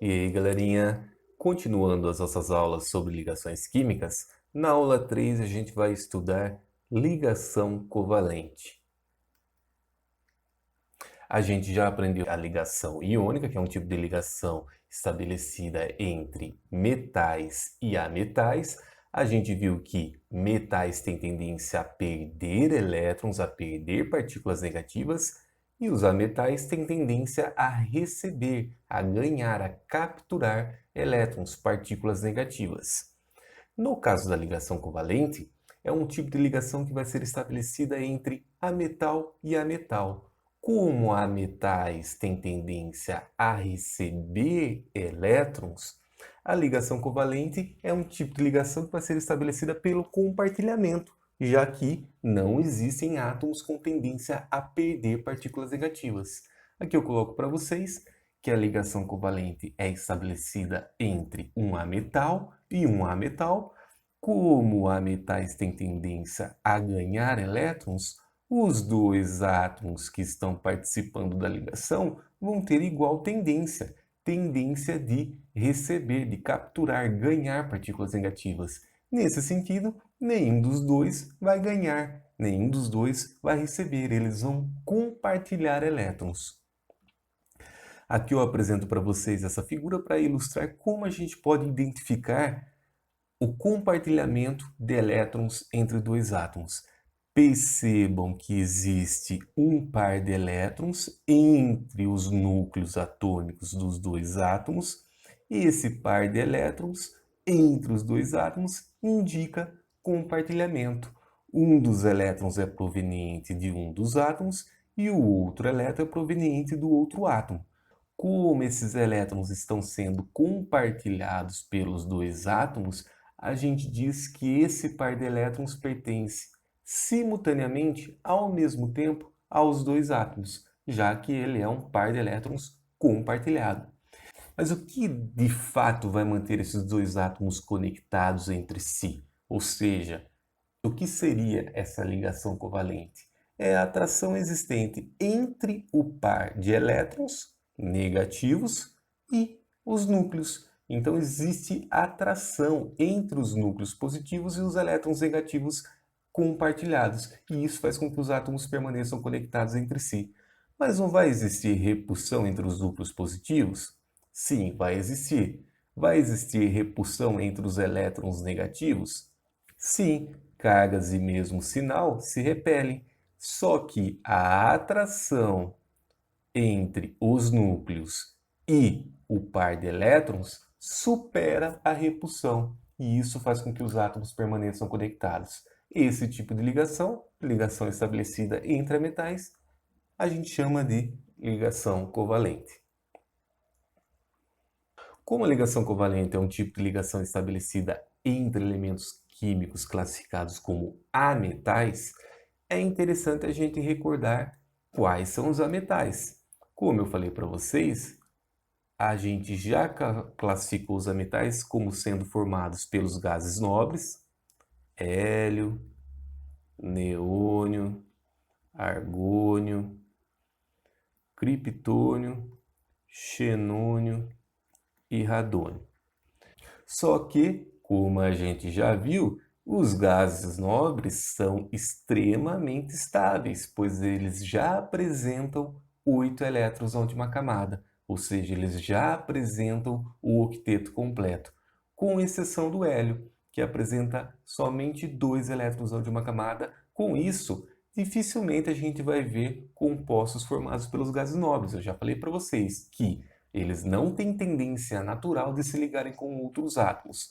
E aí, galerinha, continuando as nossas aulas sobre ligações químicas, na aula 3 a gente vai estudar ligação covalente. A gente já aprendeu a ligação iônica, que é um tipo de ligação estabelecida entre metais e ametais. A gente viu que metais têm tendência a perder elétrons, a perder partículas negativas, e os ametais têm tendência a receber, a ganhar, a capturar elétrons, partículas negativas. No caso da ligação covalente, é um tipo de ligação que vai ser estabelecida entre ametal e ametal. Como ametais têm tendência a receber elétrons, a ligação covalente é um tipo de ligação que vai ser estabelecida pelo compartilhamento, já que não existem átomos com tendência a perder partículas negativas. Aqui eu coloco para vocês que a ligação covalente é estabelecida entre um ametal e um ametal. Como ametais têm tendência a ganhar elétrons, os dois átomos que estão participando da ligação vão ter igual tendência, tendência de receber, de capturar, ganhar partículas negativas. Nesse sentido, nenhum dos dois vai ganhar, nenhum dos dois vai receber, eles vão compartilhar elétrons. Aqui eu apresento para vocês essa figura para ilustrar como a gente pode identificar o compartilhamento de elétrons entre dois átomos. Percebam que existe um par de elétrons entre os núcleos atômicos dos dois átomos, e esse par de elétrons entre os dois átomos indica compartilhamento. Um dos elétrons é proveniente de um dos átomos e o outro elétron é proveniente do outro átomo. Como esses elétrons estão sendo compartilhados pelos dois átomos, a gente diz que esse par de elétrons pertence simultaneamente, ao mesmo tempo, aos dois átomos, já que ele é um par de elétrons compartilhado. Mas o que de fato vai manter esses dois átomos conectados entre si? Ou seja, o que seria essa ligação covalente? É a atração existente entre o par de elétrons negativos e os núcleos. Então, existe atração entre os núcleos positivos e os elétrons negativos compartilhados. E isso faz com que os átomos permaneçam conectados entre si. Mas não vai existir repulsão entre os núcleos positivos? Sim, vai existir. Vai existir repulsão entre os elétrons negativos? Sim, cargas e mesmo sinal se repelem. Só que a atração entre os núcleos e o par de elétrons supera a repulsão, e isso faz com que os átomos permaneçam conectados. Esse tipo de ligação, ligação estabelecida entre metais, a gente chama de ligação covalente. Como a ligação covalente é um tipo de ligação estabelecida entre elementos químicos classificados como ametais, é interessante a gente recordar quais são os ametais. Como eu falei para vocês, a gente já classificou os ametais como sendo formados pelos gases nobres, hélio, neônio, argônio, criptônio, xenônio e radônio. Só que, como a gente já viu, os gases nobres são extremamente estáveis, pois eles já apresentam 8 elétrons na última camada, ou seja, eles já apresentam o octeto completo, com exceção do hélio, que apresenta somente 2 elétrons na última camada. Com isso, dificilmente a gente vai ver compostos formados pelos gases nobres. Eu já falei para vocês que eles não têm tendência natural de se ligarem com outros átomos.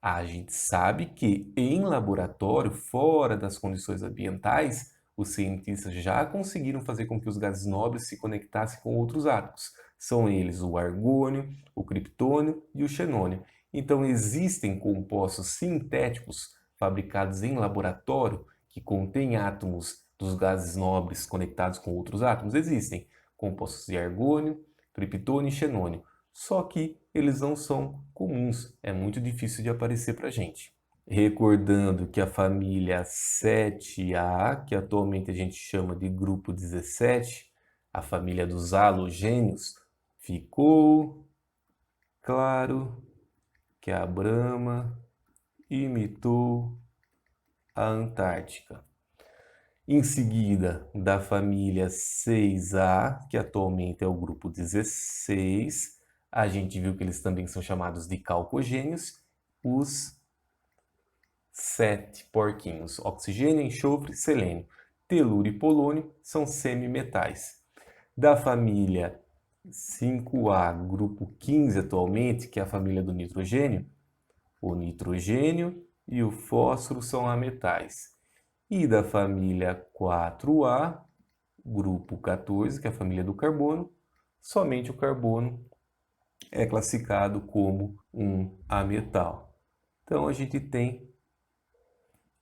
A gente sabe que em laboratório, fora das condições ambientais, os cientistas já conseguiram fazer com que os gases nobres se conectassem com outros átomos. São eles o argônio, o criptônio e o xenônio. Então existem compostos sintéticos fabricados em laboratório que contêm átomos dos gases nobres conectados com outros átomos. Existem compostos de argônio, criptônio e xenônio. Só que eles não são comuns, é muito difícil de aparecer para a gente. Recordando que a família 7A, que atualmente a gente chama de grupo 17, a família dos halogênios, ficou, claro que a Brahma imitou a Antártica. Em seguida, da família 6A, que atualmente é o grupo 16, a gente viu que eles também são chamados de calcogênios, os 7 porquinhos: oxigênio, enxofre, selênio. Telúrio e polônio são semimetais. Da família 5A, grupo 15 atualmente, que é a família do nitrogênio, o nitrogênio e o fósforo são ametais. E da família 4A, grupo 14, que é a família do carbono, somente o carbono é classificado como um ametal. Então a gente tem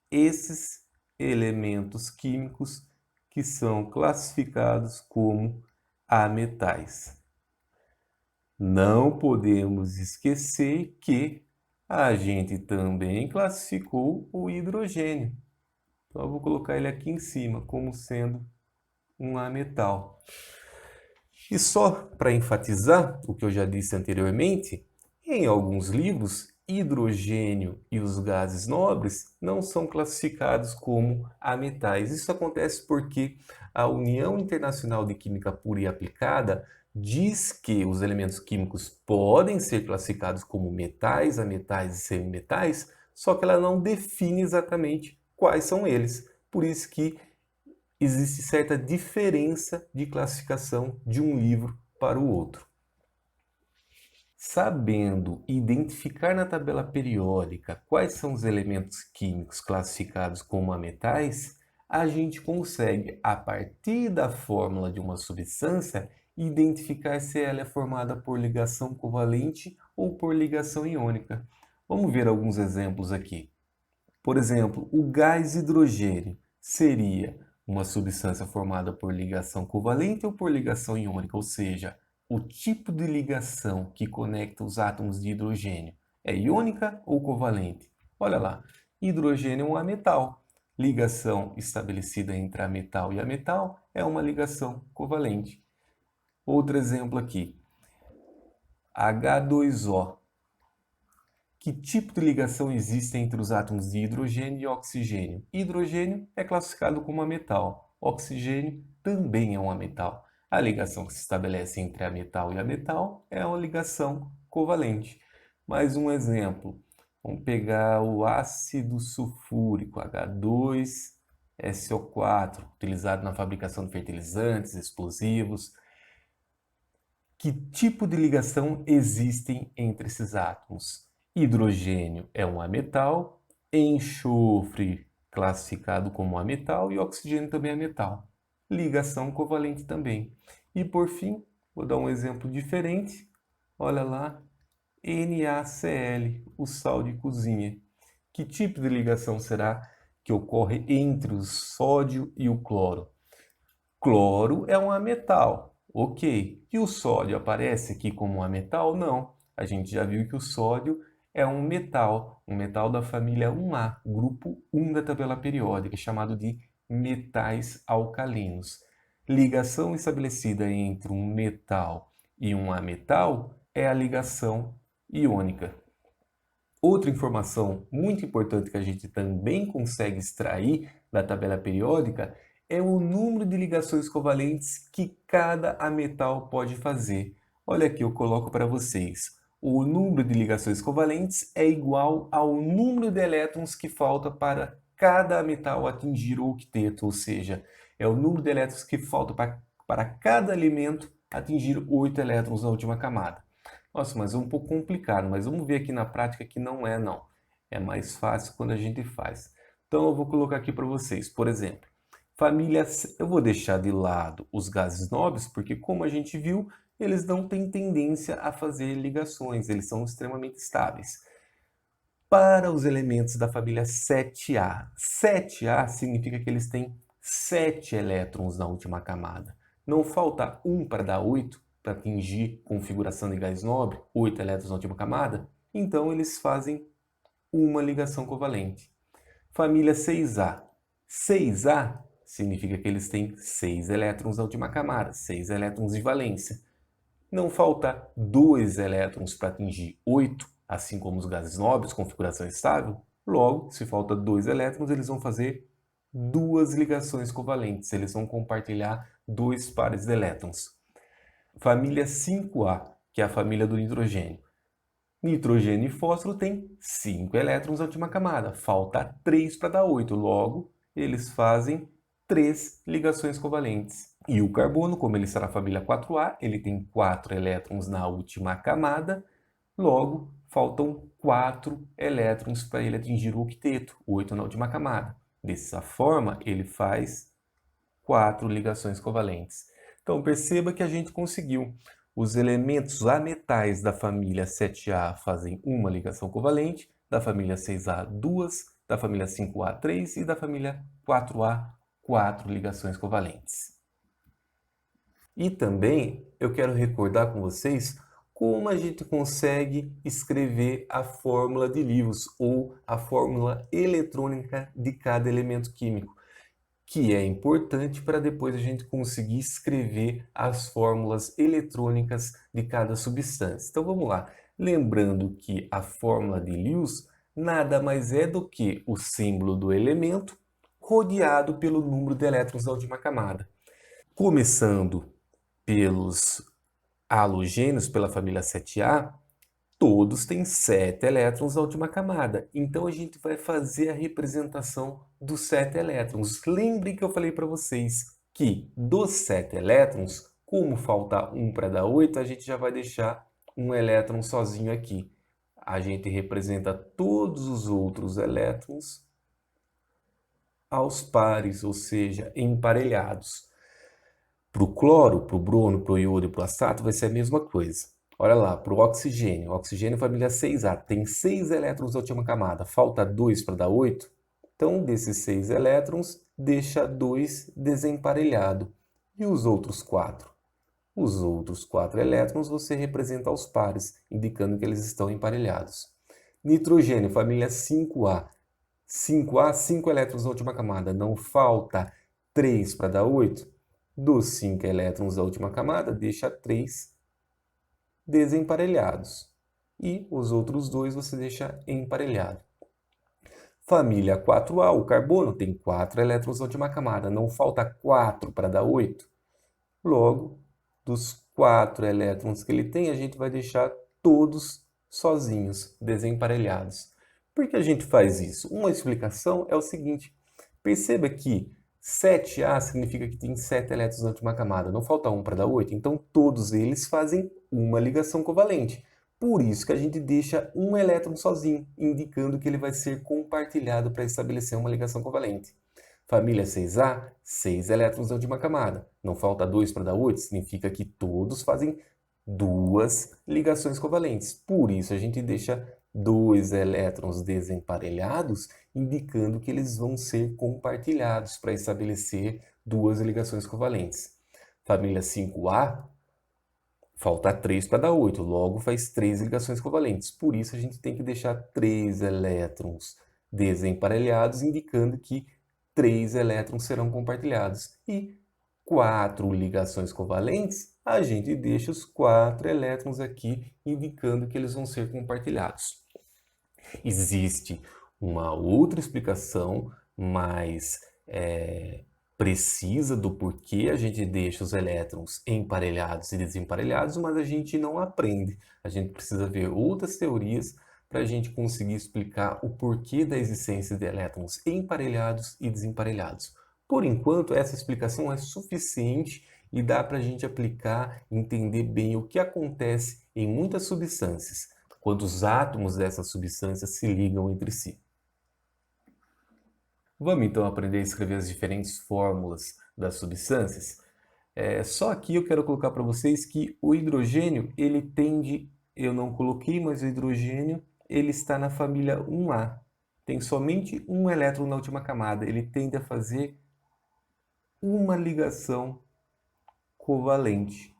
esses elementos químicos que são classificados como ametais. Não podemos esquecer que a gente também classificou o hidrogênio. Então eu vou colocar ele aqui em cima como sendo um ametal. E só para enfatizar o que eu já disse anteriormente, em alguns livros, hidrogênio e os gases nobres não são classificados como ametais. Isso acontece porque a União Internacional de Química Pura e Aplicada diz que os elementos químicos podem ser classificados como metais, ametais e semimetais, só que ela não define exatamente quais são eles. Por isso que existe certa diferença de classificação de um livro para o outro. Sabendo identificar na tabela periódica quais são os elementos químicos classificados como ametais, a gente consegue, a partir da fórmula de uma substância, identificar se ela é formada por ligação covalente ou por ligação iônica. Vamos ver alguns exemplos aqui. Por exemplo, o gás hidrogênio seria uma substância formada por ligação covalente ou por ligação iônica, ou seja, o tipo de ligação que conecta os átomos de hidrogênio é iônica ou covalente? Olha lá, hidrogênio é um ametal. Ligação estabelecida entre ametal e ametal é uma ligação covalente. Outro exemplo aqui, H2O. Que tipo de ligação existe entre os átomos de hidrogênio e oxigênio? Hidrogênio é classificado como ametal, oxigênio também é um ametal. A ligação que se estabelece entre ametal e ametal é uma ligação covalente. Mais um exemplo, vamos pegar o ácido sulfúrico, H2SO4, utilizado na fabricação de fertilizantes, explosivos. Que tipo de ligação existem entre esses átomos? Hidrogênio é um ametal, enxofre classificado como ametal e oxigênio também é metal. Ligação covalente também. E por fim, vou dar um exemplo diferente. Olha lá, NaCl, o sal de cozinha. Que tipo de ligação será que ocorre entre o sódio e o cloro? Cloro é um ametal, ok. E o sódio aparece aqui como um ametal? Não. A gente já viu que o sódio é um metal da família 1A, grupo 1 da tabela periódica, chamado de metais alcalinos. Ligação estabelecida entre um metal e um ametal é a ligação iônica. Outra informação muito importante que a gente também consegue extrair da tabela periódica é o número de ligações covalentes que cada ametal pode fazer. Olha aqui, eu coloco para vocês. O número de ligações covalentes é igual ao número de elétrons que falta para cada metal atingir o octeto, ou seja, é o número de elétrons que falta para cada elemento atingir 8 elétrons na última camada. Nossa, mas é um pouco complicado, mas vamos ver aqui na prática que não é não. É mais fácil quando a gente faz. Então eu vou colocar aqui para vocês, por exemplo, eu vou deixar de lado os gases nobres, porque como a gente viu, eles não têm tendência a fazer ligações, eles são extremamente estáveis. Para os elementos da família 7A, 7A significa que eles têm 7 elétrons na última camada. Não falta 1 para dar 8, para atingir configuração de gás nobre, 8 elétrons na última camada? Então eles fazem uma ligação covalente. Família 6A. 6A significa que eles têm 6 elétrons na última camada, 6 elétrons de valência. Não falta 2 elétrons para atingir 8, assim como os gases nobres, configuração estável? Logo, se falta 2 elétrons, eles vão fazer 2 ligações covalentes, eles vão compartilhar 2 pares de elétrons. Família 5A, que é a família do nitrogênio. Nitrogênio e fósforo têm 5 elétrons na última camada, falta 3 para dar 8, logo, eles fazem 3 ligações covalentes. E o carbono, como ele está na família 4A, ele tem 4 elétrons na última camada, logo, faltam 4 elétrons para ele atingir o octeto, 8 na última camada. Dessa forma, ele faz 4 ligações covalentes. Então, perceba que a gente conseguiu. Os elementos ametais da família 7A fazem uma ligação covalente, da família 6A, 2, da família 5A, 3 e da família 4A, 4 ligações covalentes. E também eu quero recordar com vocês como a gente consegue escrever a fórmula de Lewis ou a fórmula eletrônica de cada elemento químico, que é importante para depois a gente conseguir escrever as fórmulas eletrônicas de cada substância. Então vamos lá. Lembrando que a fórmula de Lewis nada mais é do que o símbolo do elemento rodeado pelo número de elétrons da última camada. Começando pelos halogênios, pela família 7A, todos têm 7 elétrons na última camada. Então a gente vai fazer a representação dos 7 elétrons. Lembrem que eu falei para vocês que dos 7 elétrons, como falta 1 para dar 8, a gente já vai deixar um elétron sozinho aqui. A gente representa todos os outros elétrons aos pares, ou seja, emparelhados. Para o cloro, para o bromo, para o iodo e para o astato vai ser a mesma coisa. Olha lá, para o oxigênio família 6A, tem 6 elétrons na última camada, falta 2 para dar 8. Então, desses 6 elétrons, deixa 2 desemparelhado. E os outros 4? Os outros 4 elétrons você representa aos pares, indicando que eles estão emparelhados. Nitrogênio, família 5A. 5A, 5 elétrons na última camada, não falta 3 para dar 8. Dos 5 elétrons da última camada, deixa 3 desemparelhados. E os outros 2 você deixa emparelhado. Família 4A, o carbono, tem 4 elétrons na última camada. Não falta 4 para dar 8. Logo, dos 4 elétrons que ele tem, a gente vai deixar todos sozinhos, desemparelhados. Por que a gente faz isso? Uma explicação é o seguinte. Perceba que 7A significa que tem 7 elétrons na última camada. Não falta 1 para dar 8. Então, todos eles fazem uma ligação covalente. Por isso que a gente deixa um elétron sozinho, indicando que ele vai ser compartilhado para estabelecer uma ligação covalente. Família 6A, 6 elétrons na última camada. Não falta 2 para dar 8, significa que todos fazem 2 ligações covalentes. Por isso a gente deixa 2 elétrons desemparelhados, indicando que eles vão ser compartilhados para estabelecer 2 ligações covalentes. Família 5A, falta 3 para dar 8, logo faz 3 ligações covalentes. Por isso a gente tem que deixar 3 elétrons desemparelhados, indicando que 3 elétrons serão compartilhados. E 4 ligações covalentes, a gente deixa os 4 elétrons aqui, indicando que eles vão ser compartilhados. Existe uma outra explicação mais precisa do porquê a gente deixa os elétrons emparelhados e desemparelhados, mas a gente não aprende. A gente precisa ver outras teorias para a gente conseguir explicar o porquê da existência de elétrons emparelhados e desemparelhados. Por enquanto, essa explicação é suficiente e dá para a gente aplicar e entender bem o que acontece em muitas substâncias, quando os átomos dessas substâncias se ligam entre si. Vamos então aprender a escrever as diferentes fórmulas das substâncias? Só aqui eu quero colocar para vocês que o hidrogênio, ele tende, eu não coloquei, mas o hidrogênio, ele está na família 1A. Tem somente um elétron na última camada. Ele tende a fazer uma ligação covalente.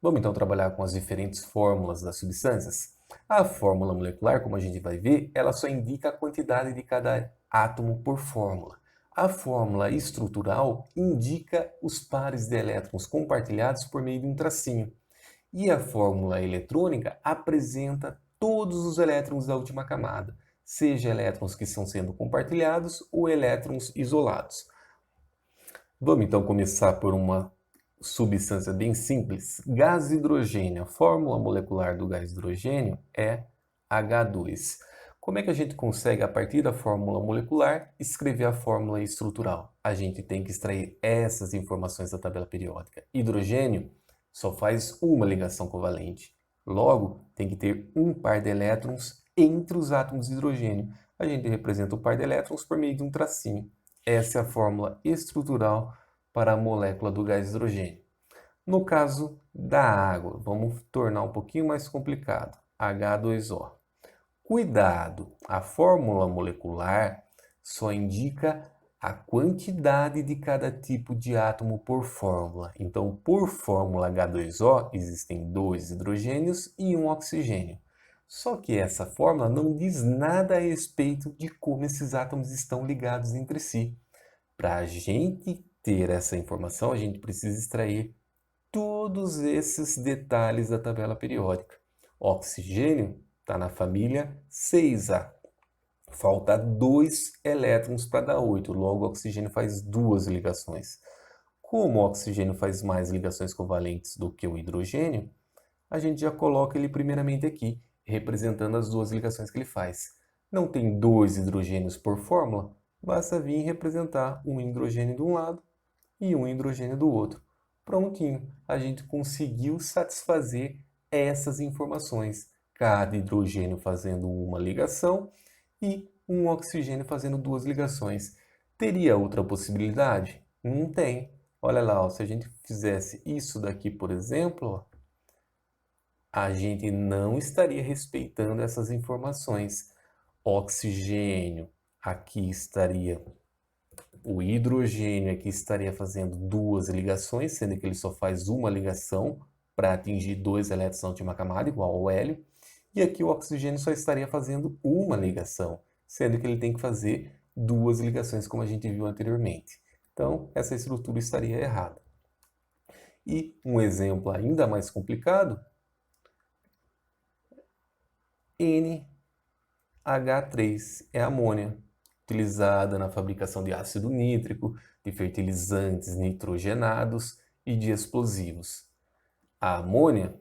Vamos então trabalhar com as diferentes fórmulas das substâncias? A fórmula molecular, como a gente vai ver, ela só indica a quantidade de cada átomo por fórmula. A fórmula estrutural indica os pares de elétrons compartilhados por meio de um tracinho. E a fórmula eletrônica apresenta todos os elétrons da última camada, seja elétrons que estão sendo compartilhados ou elétrons isolados. Vamos então começar por uma substância bem simples. Gás hidrogênio. A fórmula molecular do gás hidrogênio é H2. Como é que a gente consegue, a partir da fórmula molecular, escrever a fórmula estrutural? A gente tem que extrair essas informações da tabela periódica. Hidrogênio só faz uma ligação covalente. Logo, tem que ter um par de elétrons entre os átomos de hidrogênio. A gente representa o par de elétrons por meio de um tracinho. Essa é a fórmula estrutural para a molécula do gás hidrogênio. No caso da água, vamos tornar um pouquinho mais complicado. H2O. Cuidado, a fórmula molecular só indica a quantidade de cada tipo de átomo por fórmula. Então, por fórmula H2O, existem 2 hidrogênios e 1 oxigênio. Só que essa fórmula não diz nada a respeito de como esses átomos estão ligados entre si. Para a gente ter essa informação, a gente precisa extrair todos esses detalhes da tabela periódica. Oxigênio está na família 6A. Falta 2 elétrons para dar 8, logo o oxigênio faz 2 ligações. Como o oxigênio faz mais ligações covalentes do que o hidrogênio, a gente já coloca ele primeiramente aqui, representando as 2 ligações que ele faz. Não tem 2 hidrogênios por fórmula, basta vir representar um hidrogênio de um lado e um hidrogênio do outro. Prontinho, a gente conseguiu satisfazer essas informações. Cada hidrogênio fazendo uma ligação e um oxigênio fazendo 2 ligações. Teria outra possibilidade? Não tem. Olha lá, ó, se a gente fizesse isso daqui, por exemplo, ó, a gente não estaria respeitando essas informações. Oxigênio, aqui estaria o hidrogênio, aqui estaria fazendo 2 ligações, sendo que ele só faz uma ligação para atingir 2 elétrons na última camada, igual ao hélio. E aqui o oxigênio só estaria fazendo uma ligação, sendo que ele tem que fazer 2 ligações, como a gente viu anteriormente. Então, essa estrutura estaria errada. E um exemplo ainda mais complicado, NH3 é amônia, utilizada na fabricação de ácido nítrico, de fertilizantes nitrogenados e de explosivos. A amônia,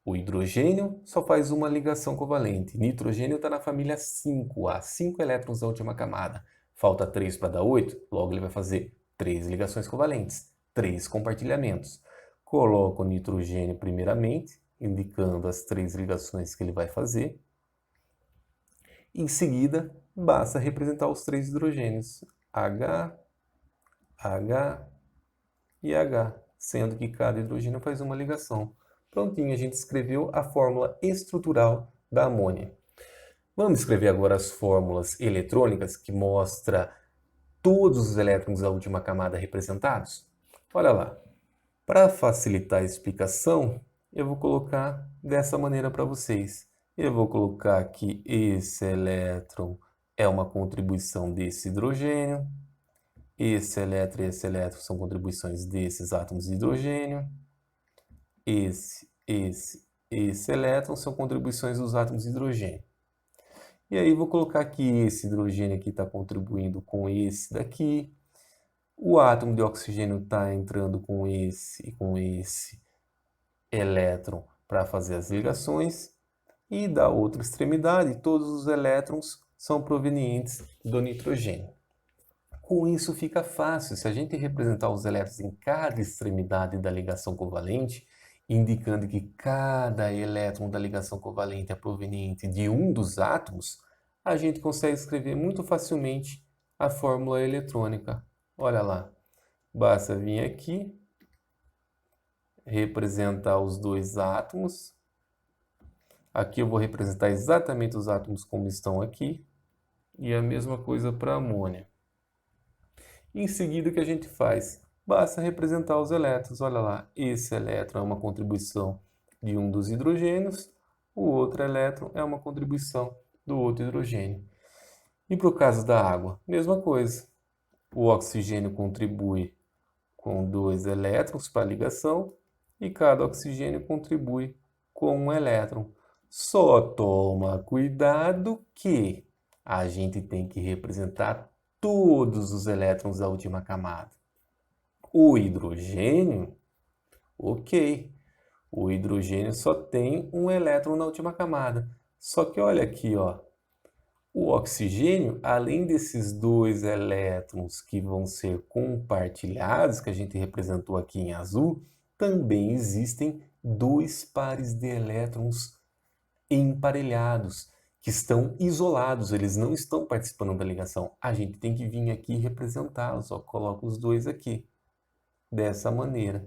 o hidrogênio só faz uma ligação covalente. Nitrogênio está na família 5A, 5 elétrons da última camada. Falta 3 para dar 8, logo ele vai fazer 3 ligações covalentes, 3 compartilhamentos. Coloco o nitrogênio primeiramente, indicando as 3 ligações que ele vai fazer. Em seguida, basta representar os 3 hidrogênios, H, H e H, sendo que cada hidrogênio faz uma ligação. Prontinho, a gente escreveu a fórmula estrutural da amônia. Vamos escrever agora as fórmulas eletrônicas que mostram todos os elétrons da última camada representados? Olha lá, para facilitar a explicação, eu vou colocar dessa maneira para vocês. Eu vou colocar que esse elétron é uma contribuição desse hidrogênio, esse elétron e esse elétron são contribuições desses átomos de hidrogênio, esse elétron são contribuições dos átomos de hidrogênio. E aí vou colocar que esse hidrogênio aqui está contribuindo com esse daqui, o átomo de oxigênio está entrando com esse elétron para fazer as ligações, e da outra extremidade, todos os elétrons são provenientes do nitrogênio. Com isso fica fácil, se a gente representar os elétrons em cada extremidade da ligação covalente, indicando que cada elétron da ligação covalente é proveniente de um dos átomos, a gente consegue escrever muito facilmente a fórmula eletrônica. Olha lá, basta vir aqui, representar os 2 átomos. Aqui eu vou representar exatamente os átomos como estão aqui, e a mesma coisa para a amônia. Em seguida, o que a gente faz? Basta representar os elétrons. Olha lá, esse elétron é uma contribuição de um dos hidrogênios, o outro elétron é uma contribuição do outro hidrogênio. E para o caso da água, mesma coisa. O oxigênio contribui com 2 elétrons para a ligação e cada oxigênio contribui com um elétron. Só toma cuidado que a gente tem que representar todos os elétrons da última camada. O hidrogênio, ok, o hidrogênio só tem um elétron na última camada. Só que olha aqui, ó, o oxigênio, além desses dois elétrons que vão ser compartilhados, que a gente representou aqui em azul, também existem dois pares de elétrons emparelhados, que estão isolados, eles não estão participando da ligação. A gente tem que vir aqui e representá-los, ó, coloca os dois aqui, dessa maneira,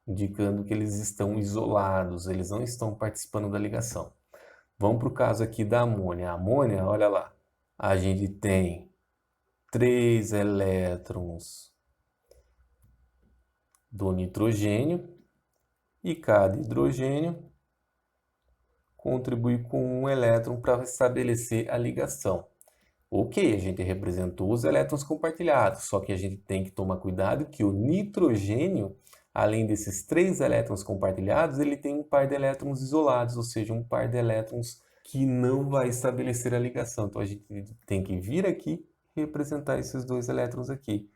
indicando que eles estão isolados, eles não estão participando da ligação. Vamos para o caso aqui da amônia. A amônia, olha lá, a gente tem 3 elétrons do nitrogênio e cada hidrogênio contribui com um elétron para estabelecer a ligação. Ok, a gente representou os elétrons compartilhados, só que a gente tem que tomar cuidado que o nitrogênio, além desses 3 elétrons compartilhados, ele tem um par de elétrons isolados, ou seja, um par de elétrons que não vai estabelecer a ligação. Então a gente tem que vir aqui e representar esses 2 elétrons aqui.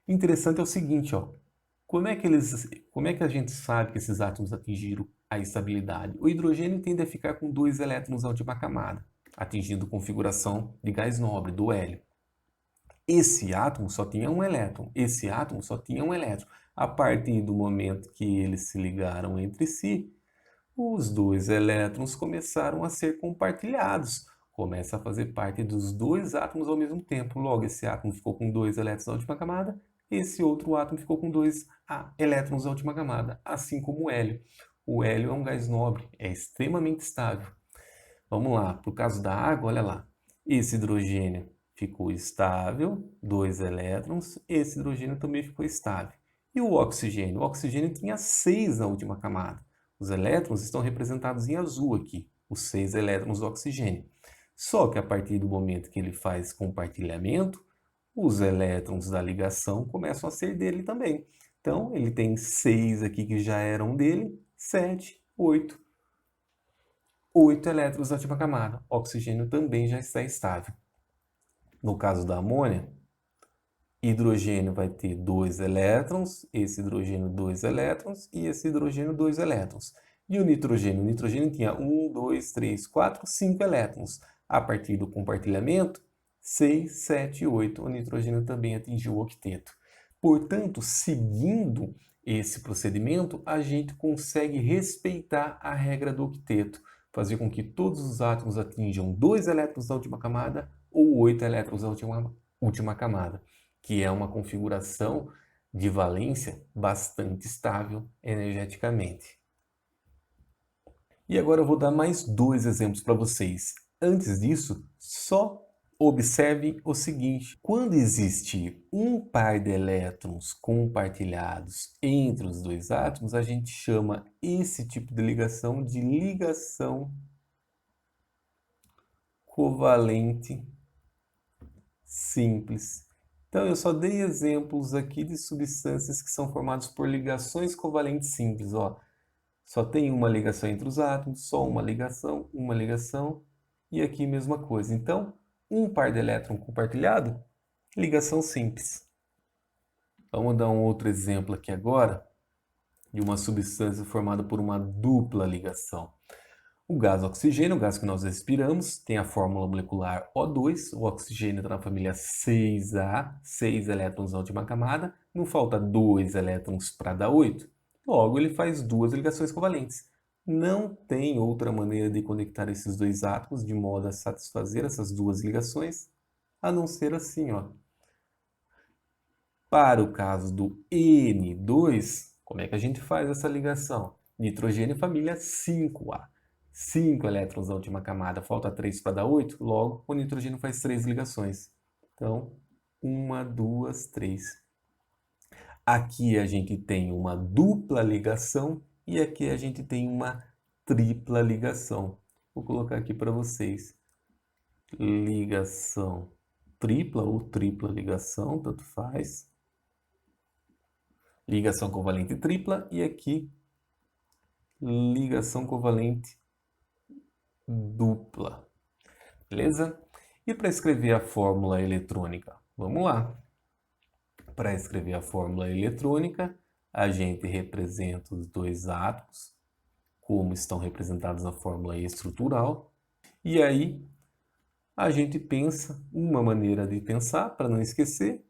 Interessante é o seguinte, ó, como é que a gente sabe que esses átomos atingiram a estabilidade? O hidrogênio tende a ficar com 2 elétrons na última camada, atingindo configuração de gás nobre, do hélio. Esse átomo só tinha um elétron, esse átomo só tinha um elétron. A partir do momento que eles se ligaram entre si, os 2 elétrons começaram a ser compartilhados. Começa a fazer parte dos 2 átomos ao mesmo tempo. Logo, esse átomo ficou com 2 elétrons na última camada, esse outro átomo ficou com 2 elétrons na última camada, assim como o hélio. O hélio é um gás nobre, é extremamente estável. Vamos lá, para o caso da água, olha lá. Esse hidrogênio ficou estável, 2 elétrons, esse hidrogênio também ficou estável. E o oxigênio? O oxigênio tinha 6 na última camada. Os elétrons estão representados em azul aqui, os 6 elétrons do oxigênio. Só que a partir do momento que ele faz compartilhamento, os elétrons da ligação começam a ser dele também. Então, ele tem 6 aqui que já eram dele, 7, 8. 8 elétrons na última camada. O oxigênio também já está estável. No caso da amônia, hidrogênio vai ter 2 elétrons, esse hidrogênio 2 elétrons e esse hidrogênio 2 elétrons. E o nitrogênio? O nitrogênio tinha 1, 2, 3, 4, 5 elétrons. A partir do compartilhamento, 6, 7 e 8. O nitrogênio também atingiu o octeto. Portanto, seguindo esse procedimento, a gente consegue respeitar a regra do octeto, fazer com que todos os átomos atinjam 2 elétrons da última camada ou 8 elétrons da última camada, que é uma configuração de valência bastante estável energeticamente. E agora eu vou dar mais 2 exemplos para vocês. Antes disso, só observem o seguinte: quando existe um par de elétrons compartilhados entre os 2 átomos, a gente chama esse tipo de ligação de ligação covalente simples. Então, eu só dei exemplos aqui de substâncias que são formadas por ligações covalentes simples. Ó, só tem uma ligação entre os átomos, só uma ligação, e aqui mesma coisa. Então, um par de elétron compartilhado, ligação simples. Vamos dar um outro exemplo aqui agora de uma substância formada por uma dupla ligação. O gás oxigênio, o gás que nós respiramos, tem a fórmula molecular O2. O oxigênio está na família 6A, 6 elétrons na última camada. Não falta 2 elétrons para dar 8. Logo, ele faz 2 ligações covalentes. Não tem outra maneira de conectar esses 2 átomos de modo a satisfazer essas 2 ligações, a não ser assim, ó. Para o caso do N2, como é que a gente faz essa ligação? Nitrogênio família 5A. 5 elétrons na última camada, falta 3 para dar 8, logo o nitrogênio faz 3 ligações. Então, 1, 2, 3. Aqui a gente tem uma dupla ligação e aqui a gente tem uma tripla ligação. Vou colocar aqui para vocês. Ligação tripla ou tripla tanto faz. Ligação covalente tripla e aqui ligação covalente dupla. Beleza? E para escrever a fórmula eletrônica? Vamos lá. Para escrever a fórmula eletrônica, a gente representa os dois átomos, como estão representados na fórmula estrutural. E aí, a gente pensa, uma maneira de pensar, para não esquecer,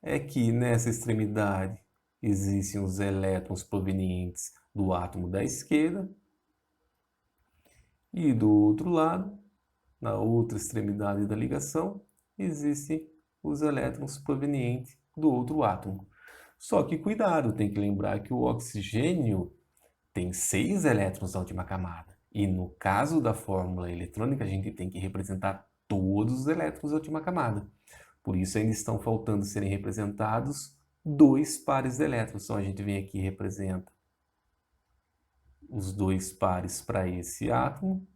é que nessa extremidade existem os elétrons provenientes do átomo da esquerda e do outro lado, na outra extremidade da ligação, existem os elétrons provenientes do outro átomo. Só que cuidado, tem que lembrar que o oxigênio tem 6 elétrons na última camada. E no caso da fórmula eletrônica, a gente tem que representar todos os elétrons da última camada. Por isso ainda estão faltando serem representados 2 pares de elétrons. Então a gente vem aqui e representa os 2 pares para esse átomo.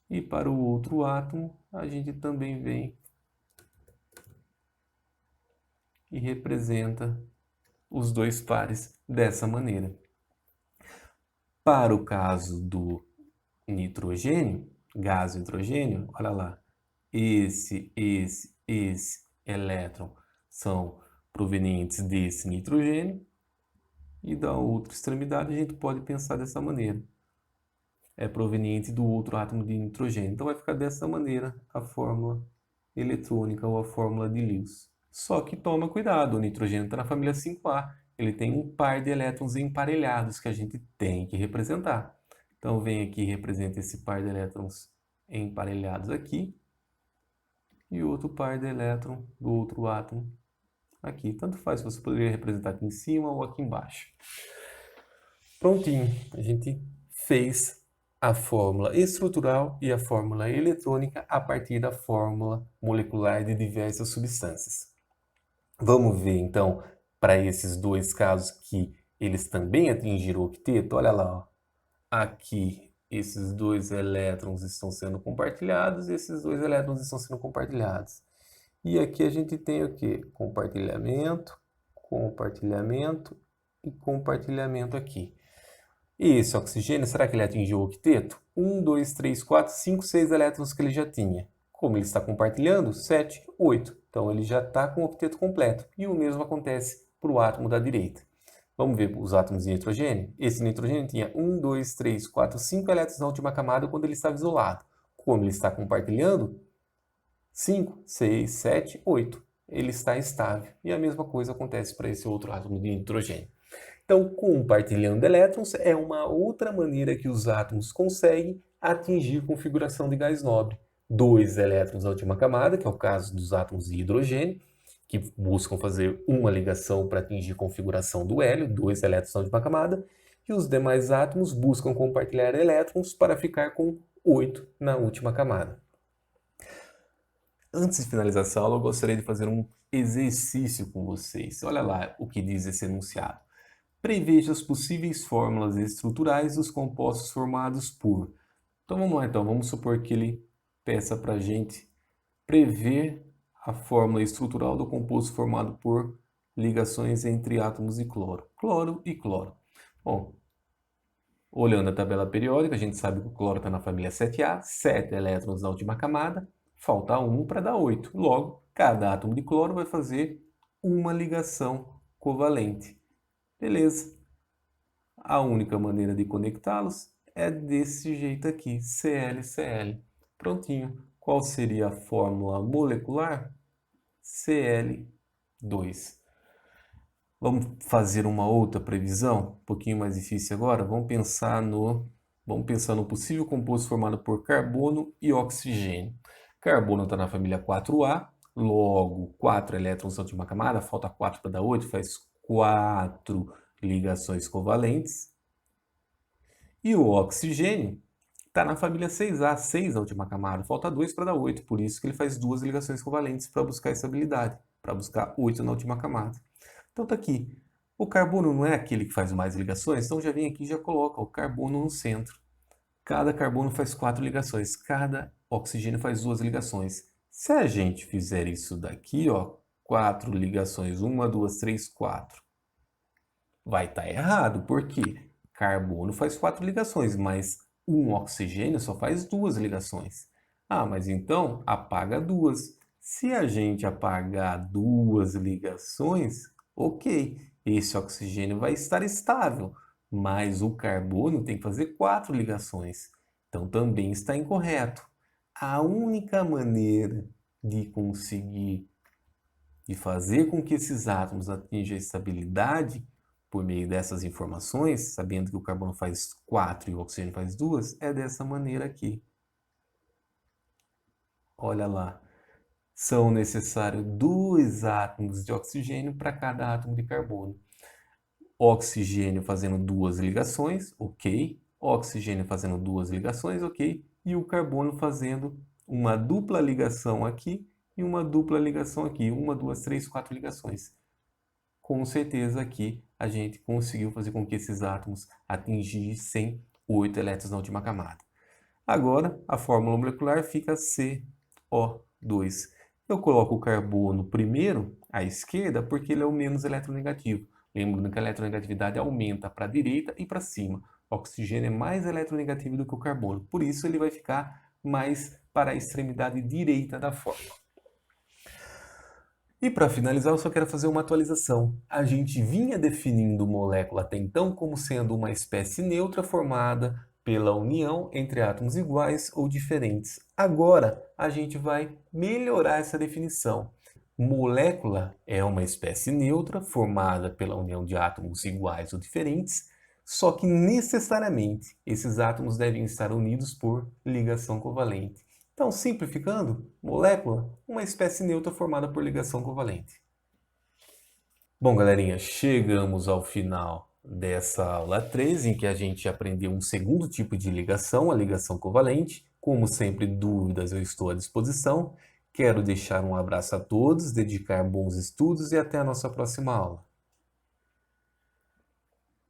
E para o outro átomo, a gente também vem e representa os 2 pares dessa maneira. Para o caso do nitrogênio, gás nitrogênio, olha lá, esse elétron são provenientes desse nitrogênio, e da outra extremidade a gente pode pensar dessa maneira. É proveniente do outro átomo de nitrogênio. Então vai ficar dessa maneira a fórmula eletrônica ou a fórmula de Lewis. Só que toma cuidado, o nitrogênio está na família 5A. Ele tem um par de elétrons emparelhados que a gente tem que representar. Então vem aqui e representa esse par de elétrons emparelhados aqui. E outro par de elétrons do outro átomo aqui. Tanto faz, você poderia representar aqui em cima ou aqui embaixo. Prontinho, a gente fez a fórmula estrutural e a fórmula eletrônica a partir da fórmula molecular de diversas substâncias. Vamos ver então para esses dois casos que eles também atingiram o octeto. Olha lá, ó. Aqui esses 2 elétrons estão sendo compartilhados e esses 2 elétrons estão sendo compartilhados. E aqui a gente tem o que? Compartilhamento, compartilhamento e compartilhamento aqui. E esse oxigênio, será que ele atingiu o octeto? 1, 2, 3, 4, 5, 6 elétrons que ele já tinha. Como ele está compartilhando? 7, 8. Então ele já está com o octeto completo. E o mesmo acontece para o átomo da direita. Vamos ver os átomos de nitrogênio? Esse nitrogênio tinha 1, 2, 3, 4, 5 elétrons na última camada quando ele estava isolado. Como ele está compartilhando? 5, 6, 7, 8. Ele está estável. E a mesma coisa acontece para esse outro átomo de nitrogênio. Então, compartilhando elétrons é uma outra maneira que os átomos conseguem atingir configuração de gás nobre. 2 elétrons na última camada, que é o caso dos átomos de hidrogênio, que buscam fazer uma ligação para atingir configuração do hélio, 2 elétrons na última camada, e os demais átomos buscam compartilhar elétrons para ficar com 8 na última camada. Antes de finalizar essa aula, eu gostaria de fazer um exercício com vocês. Olha lá o que diz esse enunciado. Preveja as possíveis fórmulas estruturais dos compostos formados por... Então vamos lá, vamos supor que ele peça para a gente prever a fórmula estrutural do composto formado por ligações entre átomos de cloro. Cloro e cloro. Bom, olhando a tabela periódica, a gente sabe que o cloro está na família 7A, 7 elétrons na última camada, falta 1 para dar 8. Logo, cada átomo de cloro vai fazer uma ligação covalente. Beleza. A única maneira de conectá-los é desse jeito aqui, ClCl. Prontinho. Qual seria a fórmula molecular? Cl2. Vamos fazer uma outra previsão, um pouquinho mais difícil agora. Vamos pensar no possível composto formado por carbono e oxigênio. Carbono está na família 4A, logo 4 elétrons na última camada, falta 4 para dar 8, faz 4 ligações covalentes. E o oxigênio está na família 6A, 6 na última camada, falta 2 para dar 8, por isso que ele faz 2 ligações covalentes para buscar estabilidade, para buscar 8 na última camada. Então está aqui, o carbono não é aquele que faz mais ligações, então já vem aqui e já coloca o carbono no centro. Cada carbono faz 4 ligações, cada oxigênio faz 2 ligações. Se a gente fizer isso daqui, ó, 4 ligações, 1, 2, 3, 4, vai estar errado, por quê? carbono faz 4 ligações, mas um oxigênio só faz 2 ligações. Ah, mas então apaga 2. Se a gente apagar 2 ligações, ok, esse oxigênio vai estar estável, mas o carbono tem que fazer 4 ligações. Então também está incorreto. A única maneira de conseguir e fazer com que esses átomos atinjam a estabilidade por meio dessas informações, sabendo que o carbono faz 4 e o oxigênio faz 2, é dessa maneira aqui. Olha lá. São necessários 2 átomos de oxigênio para cada átomo de carbono. Oxigênio fazendo 2 ligações, ok. Oxigênio fazendo 2 ligações, ok. E o carbono fazendo uma dupla ligação aqui e uma dupla ligação aqui. 1, 2, 3, 4 ligações. Com certeza aqui a gente conseguiu fazer com que esses átomos atingissem 8 elétrons na última camada. Agora, a fórmula molecular fica CO2. Eu coloco o carbono primeiro, à esquerda, porque ele é o menos eletronegativo. Lembrando que a eletronegatividade aumenta para a direita e para cima. O oxigênio é mais eletronegativo do que o carbono. Por isso, ele vai ficar mais para a extremidade direita da fórmula. E para finalizar, eu só quero fazer uma atualização. A gente vinha definindo molécula até então como sendo uma espécie neutra formada pela união entre átomos iguais ou diferentes. Agora, a gente vai melhorar essa definição. Molécula é uma espécie neutra formada pela união de átomos iguais ou diferentes, só que necessariamente esses átomos devem estar unidos por ligação covalente. Então, simplificando, molécula, uma espécie neutra formada por ligação covalente. Bom, galerinha, chegamos ao final dessa aula 3, em que a gente aprendeu um segundo tipo de ligação, a ligação covalente. Como sempre, dúvidas eu estou à disposição. Quero deixar um abraço a todos, dedicar bons estudos e até a nossa próxima aula.